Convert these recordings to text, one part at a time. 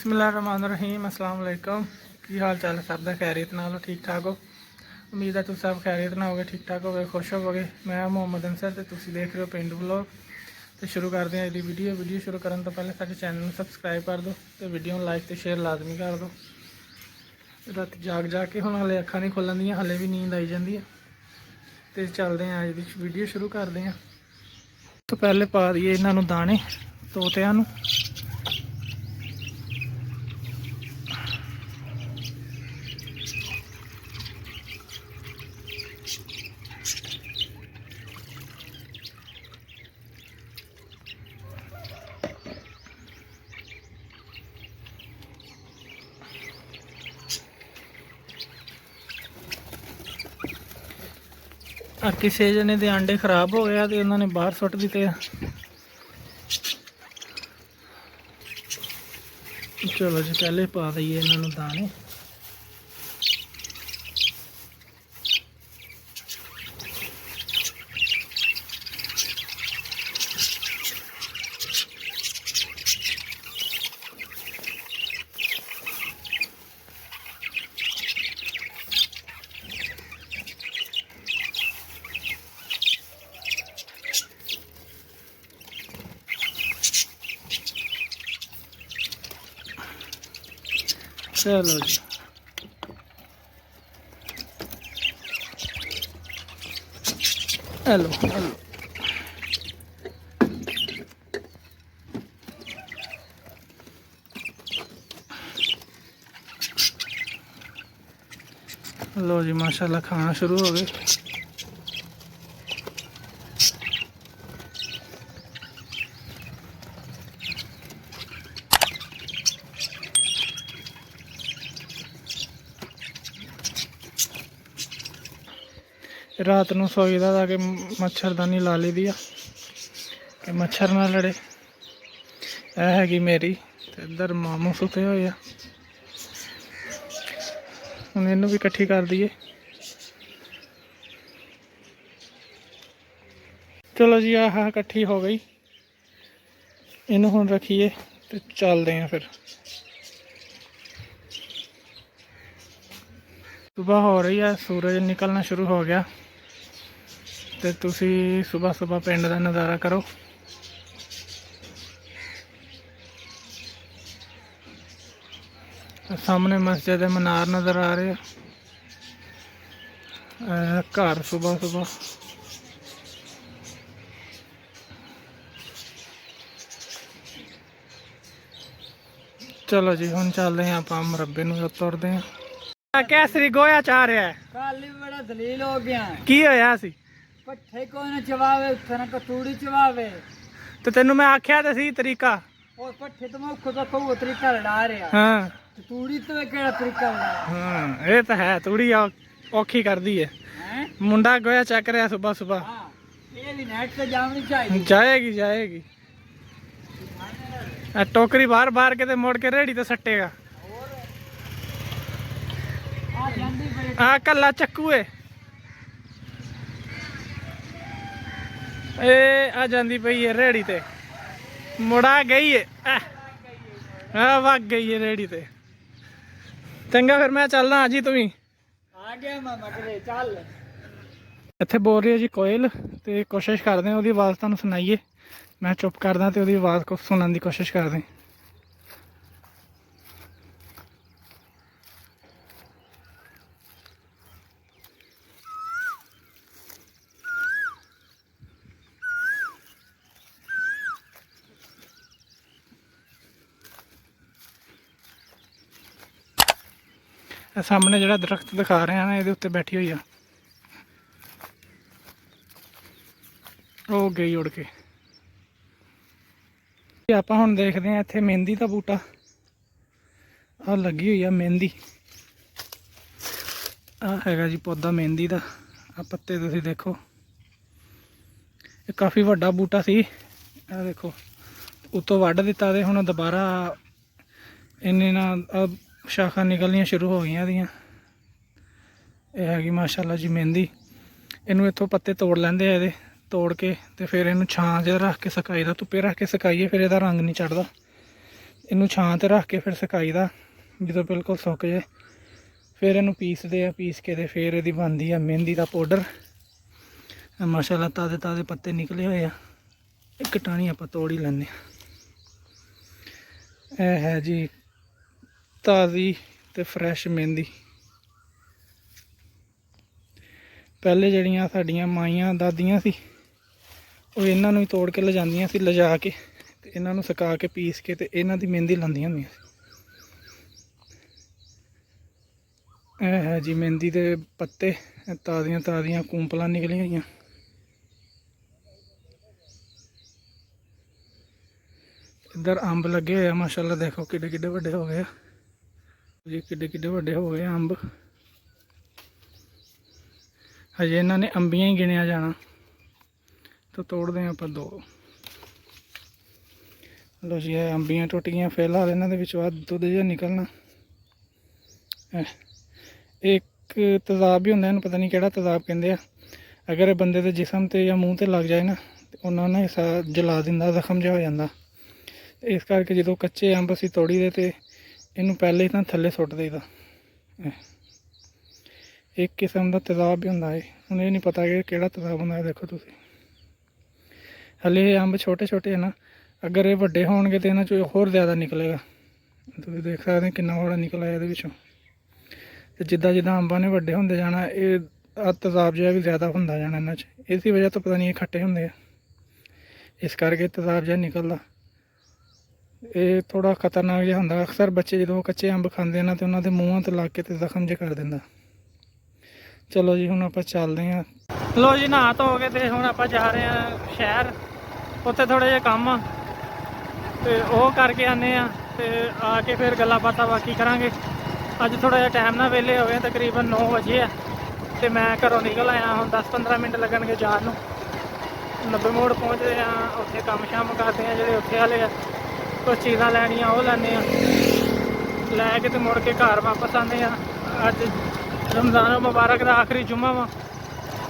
बिस्मिल्लाहिर्रहमानिर्रहीम अस्सलाम वालेकुम। की हाल चाल है सब का? खैरियत नाल ठीक ठाक हो? उम्मीद है तुम सब खैरियत ना होगे, ठीक ठाक होगे, खुश होवोगे। मैं मोहम्मद अंसर ते तुसीं देख रहे हो पिंडू व्लॉग। तो शुरू करते हैं अगली वीडियो शुरू करने तो पहले साडे चैनल में सबसक्राइब कर दो तो वीडियो में लाइक तो शेयर लाजमी कर दो। रात जाग जाग के हुण हले अखां नहीं खुलन दियां, हले भी नींद आई जाती है। तो चलते हैं अज की वीडियो शुरू करते हैं। तो पहले पा दिए इन्हों दाने तोतियां नूं। किसी जने के अंडे खराब हो गया तो उन्होंने बाहर सुट दिते। चलो जी पहले पा दईए इन्हों दाने। चलो जी हेलो हेलो। लो जी माशाल्लाह खाना शुरू हो गए। रात को सोईदा था कि मच्छरदानी ला ली दी कि मच्छर ना लड़े। यह हैगी मेरी ते इधर मामू सुते हुए हम इनू भी इकट्ठी कर दीए। चलो जी आह इकट्ठी हो गई, इनू हुण रखिए तो चलते हैं फिर। सुबह हो रही है, सूरज निकलना शुरू हो गया। तो तुसी सुबह सुबह पिंड का नज़ारा करो। सामने मस्जिद मीनार नज़र आ रहे हैं। घर सुबह सुबह चलो जी हुण चलते हैं आप मुरब्बे नूं तुरदे हैं। कैसरी गोया चाह रहा है। कल भी बड़ा दलील हो गया। की होया सी? पट्ठे को न चवावे, उत्थन कतूड़ी चवावे। तो तेनू मैं आख्या तो सी तरीका। और पट्ठे तो मैं खुद को तरीका लड़ा रहा। हाँ तूड़ी तो केड़ा तरीका लड़ा। हाँ ये तो है, तूड़ी औखी कर दी है। मुंडा गोया चक रहा सुबह सुबह। हाँ, ये भी नेट से जामनी चाहिए। जाएगी जाएगी। टोकरी बाहर बाहर के मुड़ के रेड़ी तो सट्टेगा। हाँ कला चक्कू है आ जाती पई है रेड़ी ते, मुड़ा गई है। हाँ वग गई है रेड़ी ते। चंगा फिर मैं चलना जी तुम आ गया मामा करे चल। इत्थे बोल रही है जी कोयल, तो कोशिश करते हैं वो आवाज़ तुहानूं सुनाइए। मैं चुप करदा तो वो आवाज़ को सुनने की कोशिश करते। सामने जो दरख्त दिखा रहे हैं ना, ये उत्ते बैठी हुई है। वो गई उड़ के। आप हुण देखते हैं इत्थे मेहंदी का बूटा आ लगी हुई है। मेहंदी आ हैगा जी पौधा मेहंदी का। आ पत्ते तुसीं देखो, ये काफ़ी वड्डा बूटा सी। आ देखो उतों वढ़ दिता ते हुण दोबारा इन्ने ना शाखा निकलनियां शुरू हो गई दियां। यह हैगी माशाल्लाह जी मेहंदी। इनू इत्थों पत्ते तोड़ लेंदे आ, तोड़ के तो फिर इनू छां च रख के सुकाई दा, धुप्पे रख के सुकाइए फिर इसदा रंग नहीं चढ़ता। ਇਹਨੂੰ ਛਾਂ ਤੇ ਰੱਖ ਕੇ ਫਿਰ ਸੁਕਾਈਦਾ, ਜਦੋਂ ਬਿਲਕੁਲ ਸੁੱਕ ਜਾਏ ਫਿਰ ਇਹਨੂੰ ਪੀਸਦੇ ਆ। ਪੀਸ ਕੇ ਤੇ ਫਿਰ ਇਹਦੀ ਬਣਦੀ ਆ ਮਹਿੰਦੀ ਦਾ ਪਾਊਡਰ। ਮਾਸ਼ਾਅੱਲਾ ਤਾਜ਼ੇ ਤਾਜ਼ੇ ਪੱਤੇ ਨਿਕਲੇ ਹੋਏ ਆ, ਇੱਕ ਟਾਹਣੀ ਆਪਾਂ ਤੋੜ ਹੀ ਲੈਂਦੇ ਹਾਂ। ਇਹ ਹੈ ਜੀ ਤਾਜ਼ੀ ਤੇ ਫਰੈਸ਼ ਮਹਿੰਦੀ। ਪਹਿਲੇ ਜਿਹੜੀਆਂ ਸਾਡੀਆਂ ਮਾਈਆਂ ਦਾਦੀਆਂ ਸੀ ਉਹ ਇਹਨਾਂ ਨੂੰ ਹੀ ਤੋੜ ਕੇ ਲਿਜਾਂਦੀਆਂ ਸੀ, ਲਿਜਾ ਕੇ ਤੇ ਇਹਨਾਂ ਨੂੰ ਸੁਕਾ ਕੇ ਪੀਸ ਕੇ ਤੇ ਇਹਨਾਂ ਦੀ ਮਹਿੰਦੀ ਲਾਉਂਦੀਆਂ ਹੁੰਦੀਆਂ ਸੀ। ਇਹ ਹੈ ਜੀ ਮਹਿੰਦੀ ਦੇ ਪੱਤੇ, ਤਾਜ਼ੀਆਂ ਤਾਜ਼ੀਆਂ ਕੂੰਪਲਾਂ ਨਿਕਲੀਆਂ ਹੋਈਆਂ। ਇੱਧਰ ਅੰਬ ਲੱਗੇ ਹੋਏ ਆ ਮਾਸ਼ਾਅੱਲਾ, ਦੇਖੋ ਕਿੱਡੇ ਕਿੱਡੇ ਵੱਡੇ ਹੋ ਗਏ ਆ ਜੀ, ਕਿੱਡੇ ਕਿੱਡੇ ਵੱਡੇ ਹੋ ਗਏ ਅੰਬ। ਹਜੇ ਇਹਨਾਂ ਨੇ ਅੰਬੀਆਂ ਹੀ ਗਿਣਿਆ ਜਾਣਾ, ਤਾਂ ਤੋੜਦੇ ਹਾਂ ਆਪਾਂ 2। ਲੋ ਜੀ ਇਹ ਅੰਬੀਆਂ ਟੁੱਟ ਗਈਆਂ। ਫਿਲਹਾਲ ਇਹਨਾਂ ਦੇ ਵਿੱਚ ਬਾਅਦ ਦੁੱਧ ਜਿਹਾ ਨਿਕਲਣਾ। ਇੱਕ ਤੇਜ਼ਾਬ ਵੀ ਹੁੰਦਾ, ਇਹਨੂੰ ਪਤਾ ਨਹੀਂ ਕਿਹੜਾ ਤੇਜ਼ਾਬ ਕਹਿੰਦੇ ਆ। ਅਗਰ ਇਹ ਬੰਦੇ ਦੇ ਜਿਸਮ ਤੇ ਜਾਂ ਮੂੰਹ ਤੇ ਲੱਗ ਜਾਏ ਨਾ ਤੇ ਉਹਨਾਂ ਨੇ ਹਿੱਸਾ ਜਲਾ ਦਿੰਦਾ, ਜ਼ਖਮ ਜਿਹਾ ਹੋ ਜਾਂਦਾ। ਇਸ ਕਰਕੇ ਜਦੋਂ ਕੱਚੇ ਅੰਬ ਅਸੀਂ ਤੋੜੀ ਦੇ ਤੇ ਇਹਨੂੰ ਪਹਿਲੇ ਹੀ ਤਾਂ ਥੱਲੇ ਸੁੱਟ ਦੇਈਦਾ। ਇੱਕ ਕਿਸਮ ਦਾ ਤੇਜ਼ਾਬ ਵੀ ਹੁੰਦਾ ਹੈ, ਹੁਣ ਇਹ ਨਹੀਂ ਪਤਾ ਕਿ ਕਿਹੜਾ ਤੇਜ਼ਾਬ ਹੁੰਦਾ ਹੈ। ਦੇਖੋ ਤੁਸੀਂ, ਹਲੇ ਇਹ ਅੰਬ ਛੋਟੇ ਛੋਟੇ ਹੈ ਨਾ, ਅਗਰ ਇਹ ਵੱਡੇ ਹੋਣਗੇ ਤਾਂ ਇਹਨਾਂ 'ਚੋਂ ਹੋਰ ਜ਼ਿਆਦਾ ਨਿਕਲੇਗਾ। ਤੁਸੀਂ ਦੇਖ ਸਕਦੇ ਕਿੰਨਾ ਬੜਾ ਨਿਕਲਿਆ ਇਹਦੇ ਵਿੱਚੋਂ। ਤੇ ਜਿੱਦਾਂ ਜਿੱਦਾਂ ਅੰਬਾਂ ਨੇ ਵੱਡੇ ਹੁੰਦੇ ਜਾਣਾ, ਇਹ ਤੇਜ਼ਾਬ ਜਿਹਾ ਵੀ ਜ਼ਿਆਦਾ ਹੁੰਦਾ ਜਾਣਾ ਇਹਨਾਂ 'ਚ। ਇਸੇ ਵਜ੍ਹਾ ਤੋਂ ਪਤਾ ਨਹੀਂ ਇਹ ਖੱਟੇ ਹੁੰਦੇ ਆ, ਇਸ ਕਰਕੇ ਤੇਜ਼ਾਬ ਜਿਹਾ ਨਿਕਲਦਾ। ਇਹ ਥੋੜਾ ਖਤਰਨਾਕ ਜਿਹਾ ਹੁੰਦਾ। ਅਕਸਰ ਬੱਚੇ ਜਦੋਂ ਕੱਚੇ ਅੰਬ ਖਾਂਦੇ ਨਾ ਤੇ ਉਹਨਾਂ ਦੇ ਮੂੰਹਾਂ ਤੇ ਲੱਗ ਕੇ ਤੇ ਜ਼ਖਮ ਜਿਹਾ ਕਰ ਦਿੰਦਾ। ਚਲੋ ਜੀ ਹੁਣ ਆਪਾਂ ਚੱਲਦੇ ਹਾਂ। ਲੋ ਜੀ ਨਹਾ ਧੋ ਕੇ ਤੇ ਹੁਣ ਆਪਾਂ ਜਾ ਰਹੇ ਹਾਂ ਸ਼ਹਿਰ। ਉੱਥੇ ਥੋੜਾ ਜਿਹਾ ਕੰਮ ਆ ਤੇ ਉਹ ਕਰਕੇ ਆਨੇ ਆ, ਤੇ ਆ ਕੇ ਫਿਰ ਗੱਲਾਂ ਬਾਤਾਂ ਬਾਕੀ ਕਰਾਂਗੇ। ਅੱਜ ਥੋੜਾ ਜਿਹਾ ਟਾਈਮ ਨਾਲ ਵਿਹਲੇ ਹੋ ਗਏ, ਤਕਰੀਬਨ 9 ਵਜੇ ਆ ਤੇ ਮੈਂ ਘਰੋਂ ਨਿਕਲ ਆਇਆ। ਹੁਣ 10-15 ਮਿੰਟ ਲੱਗਣਗੇ ਜਾਣ ਨੂੰ। 90 ਮੋੜ ਪਹੁੰਚਦੇ ਆ, ਉੱਥੇ ਕੰਮ ਸ਼ਾਮ ਕਰਦੇ ਆ ਜਿਹੜੇ ਉੱਥੇ ਵਾਲੇ ਆ। ਕੁਛ ਚੀਜ਼ਾਂ ਲੈਣੀਆਂ ਉਹ ਲੈਂਦੇ ਆ, ਲੈ ਕੇ ਤੇ ਮੁੜ ਕੇ ਘਰ ਵਾਪਸ ਆਉਂਦੇ ਆ। ਅੱਜ ਰਮਜ਼ਾਨ ਮੁਬਾਰਕ ਦਾ ਆਖਰੀ ਜੁਮਾ ਵਾ,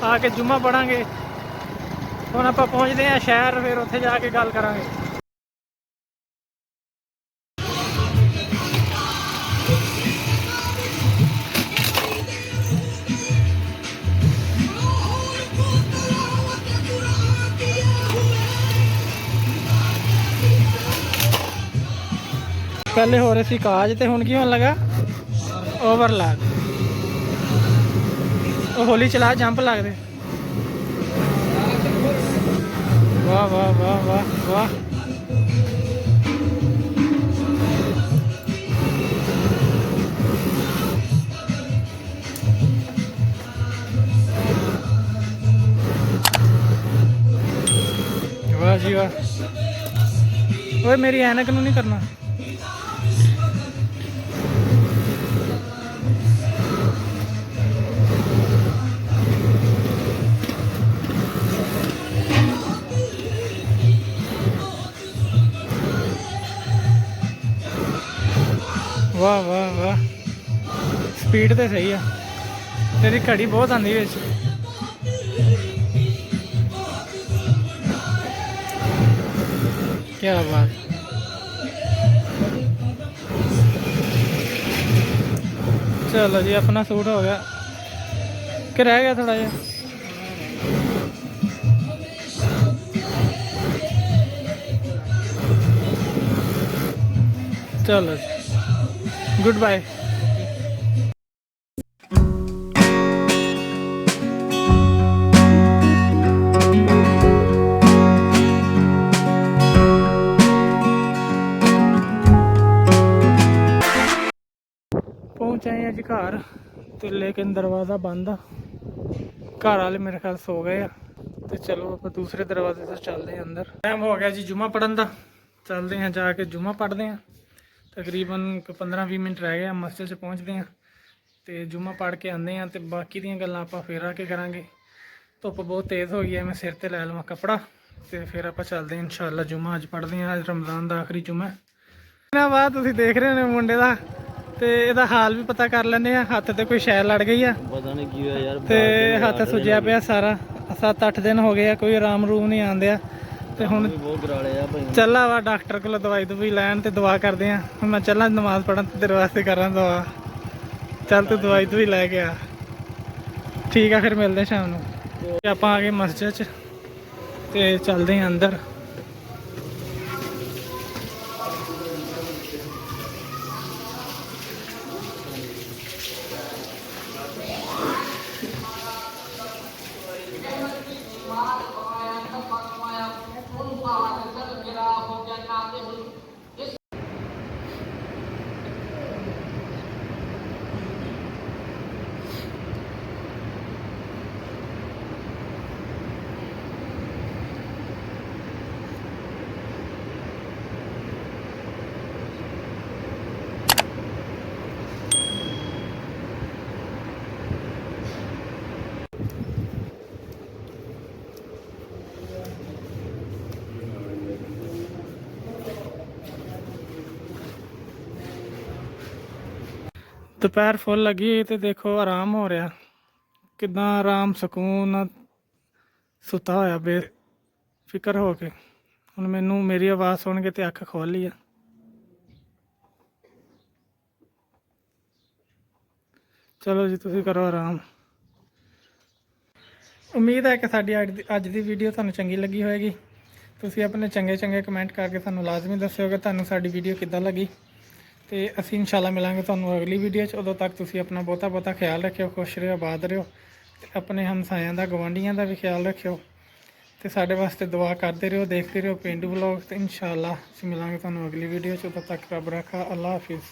ਆ ਕੇ ਜੁਮਾ ਪੜਾਂਗੇ। ਹੁਣ ਆਪਾਂ ਪਹੁੰਚਦੇ ਆ ਸ਼ਹਿਰ, ਫਿਰ ਉੱਥੇ ਜਾ ਕੇ ਗੱਲ ਕਰਾਂਗੇ। ਪਹਿਲੇ ਹੋ ਰਹੇ ਸੀ ਕਾਜ ਤੇ ਹੁਣ ਕੀ ਹੋਣ ਲੱਗਾ? ਓਵਰਲਾਕ। ਉਹ ਹੌਲੀ ਚਲਾ, ਜੰਪ ਲੱਗਦੇ। ਵਾਹ ਵਾਹ ਵਾਹ ਵਾਹ ਵਾਹ। ਵਾਹ ਜੀ ਵਾਹ। ਓਏ ਮੇਰੀ ਐਨਕ ਨੂੰ ਨਹੀਂ ਕਰਨਾ। ਵਾਹ ਵਾਹ ਵਾਹ, ਸਪੀਡ ਤੇ ਸਹੀ ਆ ਤੇਰੀ, ਘੜੀ ਬਹੁਤ ਆਂਦੀ ਵਿੱਚ। ਕੀ ਬਾਤ। ਚਲੋ ਜੀ ਆਪਣਾ ਸੂਟ ਹੋ ਗਿਆ ਕਿ ਰਹਿ ਗਿਆ ਥੋੜਾ ਜਿਹਾ? ਚਲੋ ਜੀ, गुड बाय। पहुंच आए हैं जी घर, तो लेकिन दरवाज़ा बंद आ। घर वाले मेरे ख्याल सो गए आ। तो चलो आप दूसरे दरवाजे से चलते हैं अंदर। टाइम हो गया जी जुम्मा पढ़न का, चलते हैं जाके जुम्मा पढ़ते हैं। तकरीबन 15-20 मिनट रह गए, मस्जिद से पहुँचते हैं तो जुम्मा पढ़ के आते हैं। तो बाकी दी गल्लां आपां फिर आके करांगे। धुप्प बहुत तेज़ हो गई है, मैं सिर ते लै लवां कपड़ा तो फिर आप चलते हैं इंशाअल्लाह। जुम्मा अज पढ़ते हैं, अज रमज़ान का आखिरी जुम्मा है। इन्हां बाद तुसीं देख रहे हो मुंडे का, तो यदा हाल भी पता कर लैंदे आ। हत्थ ते कोई शै लड़ गई है, पता नहीं की यार, तो हत्थ सुजया पिया सारा। 7-8 दिन हो गए, कोई आराम रूम नहीं आंदिया। तो ਤੇ ਹੁਣ ਬਹੁਤ ਗਰਾਲੇ ਆ ਭਾਈ। ਚੱਲਾ ਵਾ ਡਾਕਟਰ ਕੋਲ ਦਵਾਈ ਦਵਾਈ ਲੈਣ ਤੇ ਦੁਆ ਕਰਦੇ ਆ। ਹੁਣ ਮੈਂ ਚੱਲਾਂ ਨਮਾਜ਼ ਪੜ੍ਹਨ ਤੇ ਤੇਰੇ ਵਾਸਤੇ ਕਰਾਂ ਦੁਆ। ਚੱਲ ਤੂੰ ਦਵਾਈ ਦਵਾਈ ਲੈ ਕੇ ਆ। ਠੀਕ ਆ, ਫਿਰ ਮਿਲਦੇ ਆ ਸ਼ਾਮ ਨੂੰ। ਤੇ ਆਪਾਂ ਆ ਗਏ ਮਸਜਿਦ 'ਚ ਤੇ ਚੱਲਦੇ ਆ ਅੰਦਰ। ਦੁਪਹਿਰ ਫੁੱਲ ਲੱਗੀ ਹੋਈ ਤੇ ਦੇਖੋ ਆਰਾਮ ਹੋ ਰਿਹਾ, ਕਿੱਦਾਂ ਆਰਾਮ ਸਕੂਨ ਨਾਲ ਸੁੱਤਾ ਹੋਇਆ ਬੇਫਿਕਰ ਹੋ ਕੇ। ਹੁਣ ਮੈਨੂੰ ਮੇਰੀ ਆਵਾਜ਼ ਸੁਣ ਕੇ ਤੇ ਅੱਖ ਖੋਲ ਲਈ ਆ। ਚਲੋ ਜੀ, ਤੁਸੀਂ ਕਰੋ ਆਰਾਮ। ਉਮੀਦ ਹੈ ਕਿ ਸਾਡੀ ਅੱਜ ਦੀ ਵੀਡੀਓ ਤੁਹਾਨੂੰ ਚੰਗੀ ਲੱਗੀ ਹੋਵੇਗੀ। ਤੁਸੀਂ ਆਪਣੇ ਚੰਗੇ ਕਮੈਂਟ ਕਰਕੇ ਸਾਨੂੰ ਲਾਜ਼ਮੀ ਦੱਸਿਓਗੇ ਤੁਹਾਨੂੰ ਸਾਡੀ ਵੀਡੀਓ ਕਿੱਦਾਂ ਲੱਗੀ। ਤੇ ਅਸੀਂ ਇਨਸ਼ਾਅੱਲਾ ਮਿਲਾਂਗੇ ਤੁਹਾਨੂੰ ਅਗਲੀ ਵੀਡੀਓ 'ਚ। ਉਦੋਂ ਤੱਕ ਤੁਸੀਂ ਆਪਣਾ ਬਹੁਤਾ ਖਿਆਲ ਰੱਖਿਓ, ਖੁਸ਼ ਰਹੋ, ਆਬਾਦ ਰਹੋ ਤੇ ਆਪਣੇ ਹਮਸਾਇਆਂ ਦਾ, ਗਵਾਂਢੀਆਂ ਦਾ ਵੀ ਖਿਆਲ ਰੱਖਿਓ ਤੇ ਸਾਡੇ ਵਾਸਤੇ ਦੁਆ ਕਰਦੇ ਰਹੋ, ਦੇਖਦੇ ਰਹੋ ਪੇਂਡੂ ਵਲੌਗ। ਤੇ ਇਨਸ਼ਾਅੱਲਾ ਅਸੀਂ ਮਿਲਾਂਗੇ ਤੁਹਾਨੂੰ ਅਗਲੀ ਵੀਡੀਓ 'ਚ। ਉਦੋਂ ਤੱਕ ਰੱਬ ਰਾਖਾ। ਅੱਲਾ ਹਾਫਿਜ਼।